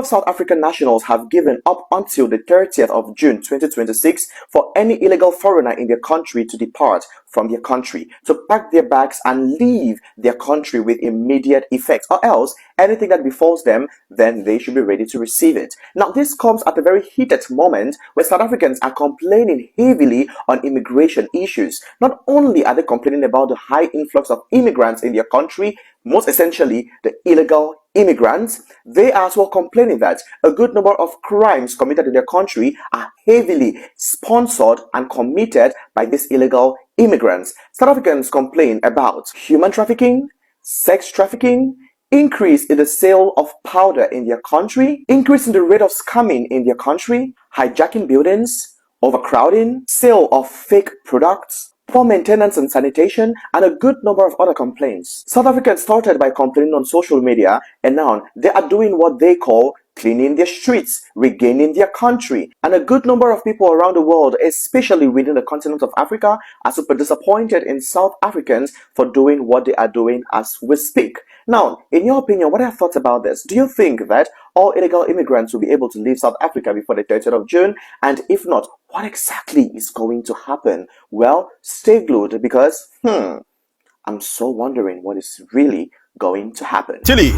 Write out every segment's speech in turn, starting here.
of South African nationals have given up until the 30th of June 2026 for any illegal foreigner in their country to depart from their country, to pack their bags and leave their country with immediate effect, or else anything that befalls them, then they should be ready to receive it. Now, this comes at a very heated moment where South Africans are complaining heavily on immigration issues. Not only are they complaining about the high influx of immigrants in their country, most essentially the illegal immigrants, they are as well complaining that a good number of crimes committed in their country are heavily sponsored and committed by these illegal immigrants. South Africans complain about human trafficking, sex trafficking, increase in the sale of powder in their country, increase in the rate of scamming in their country, hijacking buildings, overcrowding, sale of fake products, poor maintenance and sanitation, and a good number of other complaints. South Africans started by complaining on social media, and now they are doing what they call cleaning their streets, regaining their country. And a good number of people around the world, especially within the continent of Africa, are super disappointed in South Africans for doing what they are doing as we speak. Now, in your opinion, what are your thoughts about this? Do you think that all illegal immigrants will be able to leave South Africa before the 30th of June? And if not, what exactly is going to happen? Well, stay glued because, I'm so wondering what is really going to happen. Tilly,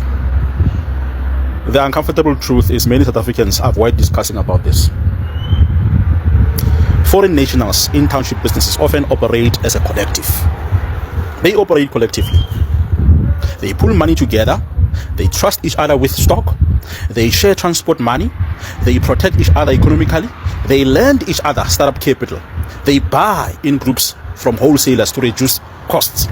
the uncomfortable truth is many South Africans avoid discussing about this. Foreign nationals in township businesses often operate as a collective. They operate collectively. They pull money together. They trust each other with stock. They share transport money. They protect each other economically. They lend each other startup capital. They buy in groups from wholesalers to reduce costs.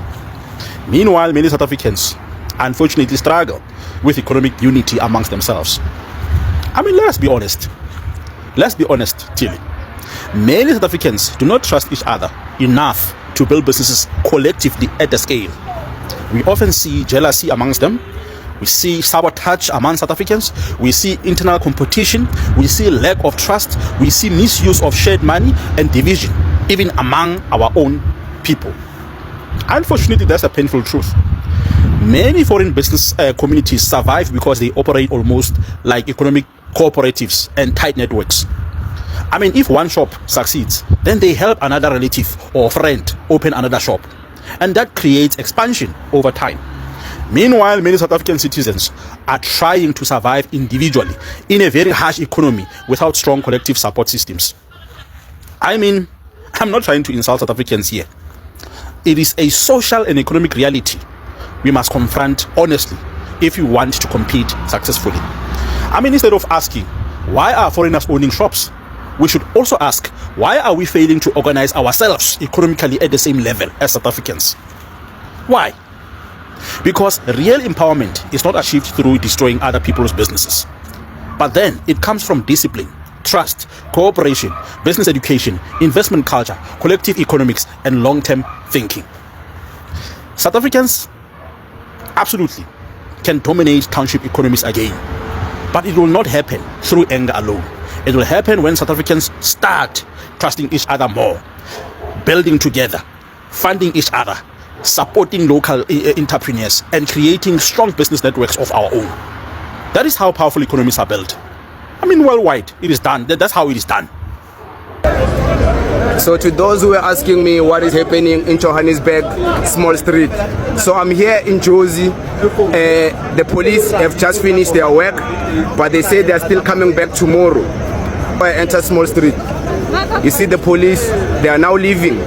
Meanwhile, many South Africans unfortunately struggle with economic unity amongst themselves. I mean, let's be honest. Let's be honest, Tilly. Many South Africans do not trust each other enough to build businesses collectively at the scale. We often see jealousy amongst them. We see sabotage among South Africans. We see internal competition. We see lack of trust. We see misuse of shared money and division, even among our own people. Unfortunately, that's a painful truth. Many foreign business communities survive because they operate almost like economic cooperatives and tight networks. I mean, if one shop succeeds, then they help another relative or friend open another shop. And that creates expansion over time. Meanwhile, many South African citizens are trying to survive individually in a very harsh economy without strong collective support systems. I mean, I'm not trying to insult South Africans here. It is a social and economic reality we must confront honestly if we want to compete successfully. I mean, instead of asking, why are foreigners owning shops? We should also ask, why are we failing to organize ourselves economically at the same level as South Africans? Why? Because real empowerment is not achieved through destroying other people's businesses. But then it comes from discipline, trust, cooperation, business education, investment culture, collective economics, and long-term thinking. South Africans absolutely can dominate township economies again. But it will not happen through anger alone. It will happen when South Africans start trusting each other more, building together, funding each other, supporting local entrepreneurs, and creating strong business networks of our own. That is how powerful economies are built. I mean, worldwide, it is done. That's how it is done. So to those who are asking me what is happening in Johannesburg, Small Street. So I'm here in Jozi. The police have just finished their work, but they say they're still coming back tomorrow. I enter Small Street. You see the police, they are now leaving.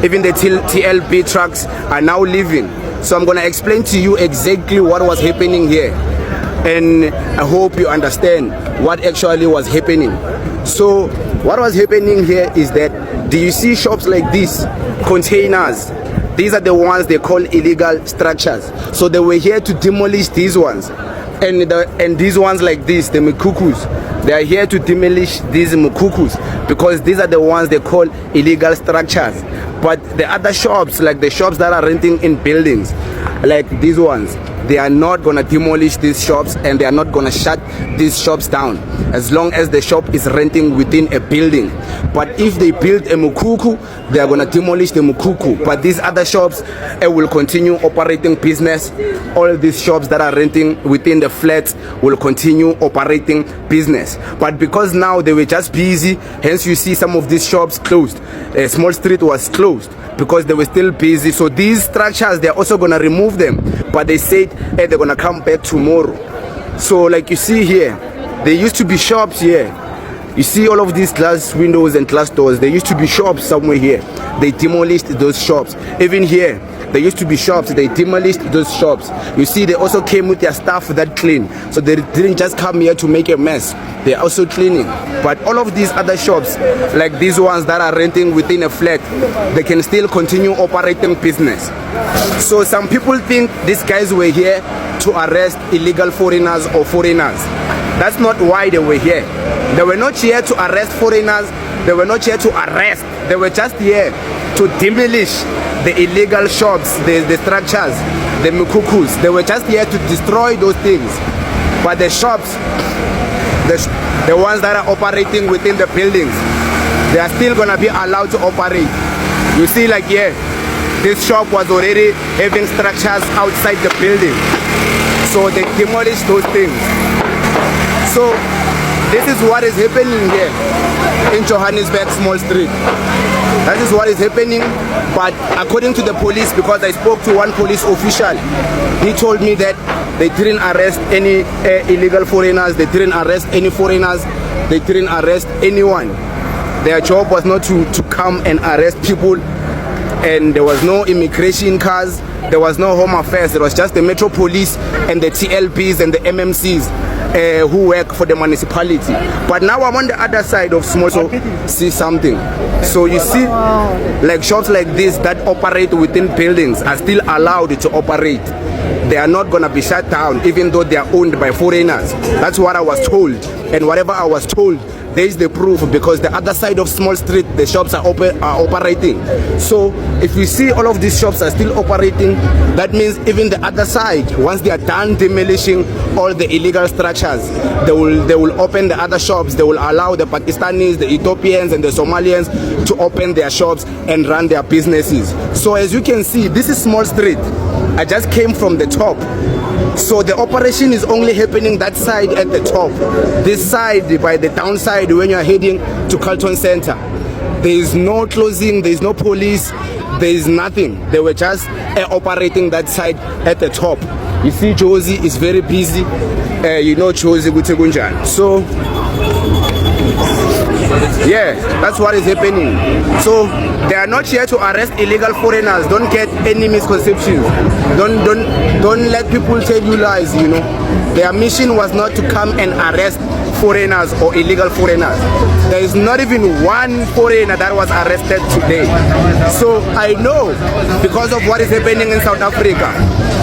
Even the TLB trucks are now leaving. So I'm gonna explain to you exactly what was happening here. And I hope you understand what actually was happening. So what was happening here is that, do you see shops like this, containers? These are the ones they call illegal structures. So they were here to demolish these ones. And these ones like this, the mukukus, they are here to demolish these mukukus because these are the ones they call illegal structures. But the other shops, like the shops that are renting in buildings, like these ones, they are not gonna demolish these shops and they are not gonna shut these shops down as long as the shop is renting within a building. But if they build a mukuku, they are gonna demolish the mukuku. But these other shops will continue operating business. All these shops that are renting within the flats will continue operating business. But because now they were just busy, hence you see some of these shops closed. Small Street was closed because they were still busy. So these structures, they're also gonna remove them, but they said they're gonna come back tomorrow. So like you see here, there used to be shops here. You see all of these glass windows and glass doors. There used to be shops somewhere here. They demolished those shops. Even here, there used to be shops. They demolished those shops. You see, they also came with their staff that clean. So they didn't just come here to make a mess. They're also cleaning. But all of these other shops, like these ones that are renting within a flat, they can still continue operating business. So some people think these guys were here to arrest illegal foreigners or foreigners. That's not why they were here. They were not here to arrest foreigners. They were not here to arrest. They were just here to demolish the illegal shops, the structures, the mukukus. They were just here to destroy those things. But the shops, the ones that are operating within the buildings, they are still gonna be allowed to operate. You see, like here, this shop was already having structures outside the building. So they demolished those things. So this is what is happening here in Johannesburg, Small Street. That is what is happening. But according to the police, because I spoke to one police official, he told me that they didn't arrest any illegal foreigners. They didn't arrest any foreigners. They didn't arrest anyone. Their job was not to come and arrest people. And there was no immigration cars. There was no home affairs. It was just the Metro Police and the TLPs and the MMCs who work for the municipality. But now I'm on the other side of Small, so see something. So you see, like shops like this that operate within buildings are still allowed to operate. They are not gonna be shut down even though they are owned by foreigners. That's what I was told. And whatever I was told, there is the proof, because the other side of Small Street, the shops are operating. So if you see all of these shops are still operating, that means even the other side, once they are done demolishing all the illegal structures, they will open the other shops. They will allow the Pakistanis, the Ethiopians and the Somalians to open their shops and run their businesses. So as you can see, this is Small Street. I just came from the top. So the operation is only happening that side at the top. This side, by the downside, when you're heading to Carlton Center, there is no closing, there is no police, there is nothing. They were just operating that side at the top. You see, Josie is very busy. You know Josie Gutegunjan. So yeah, that's what is happening. So they are not here to arrest illegal foreigners. Don't get any misconceptions. Don't let people tell you lies, you know. Their mission was not to come and arrest foreigners or illegal foreigners. There is not even one foreigner that was arrested today. So I know, because of what is happening in South Africa,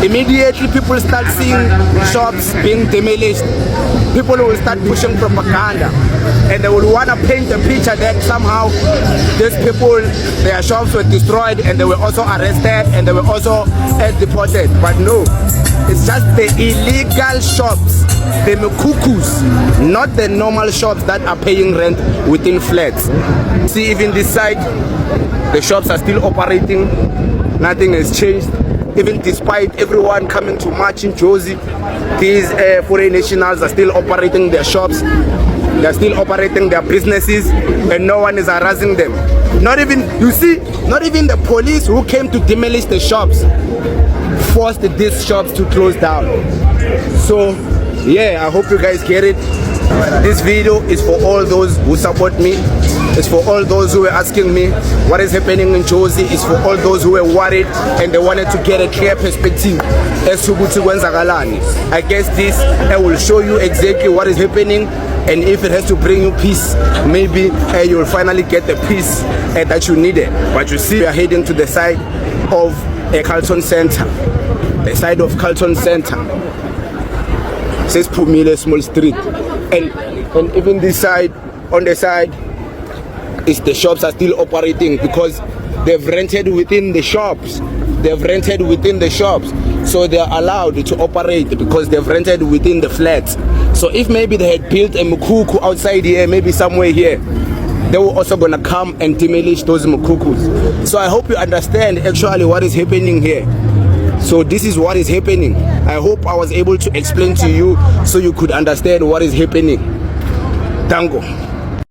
immediately people start seeing shops being demolished. People will start pushing propaganda, and they will want to paint a picture that somehow these people, their shops were destroyed and they were also arrested and they were also deported. But no, it's just the illegal shops, the mukukus, not the normal shops that are paying rent within flats. See, even this side, the shops are still operating. Nothing has changed. Even despite everyone coming to march in Josie, these foreign nationals are still operating their shops. They're still operating their businesses, and no one is harassing them. Not even, you see, not even the police who came to demolish the shops forced these shops to close down. So yeah, I hope you guys get it. This video is for all those who support me. It's for all those who were asking me what is happening in Josie. It's for all those who were worried and they wanted to get a clear perspective as to Galani. I guess this will show you exactly what is happening, and if it has to bring you peace, maybe you'll finally get the peace that you needed. But you see, we are heading to the side of Carlton Center. The side of Carlton Center. It says Pumile Small Street. And even this side, on the side, is the shops are still operating because they've rented within the shops. They've rented within the shops. so they are allowed to operate because they've rented within the flats. So if maybe they had built a mukuku outside here, maybe somewhere here, they were also gonna come and demolish those mukukus. So I hope you understand actually what is happening here. So this is what is happening. I hope I was able to explain to you so you could understand what is happening. Tango.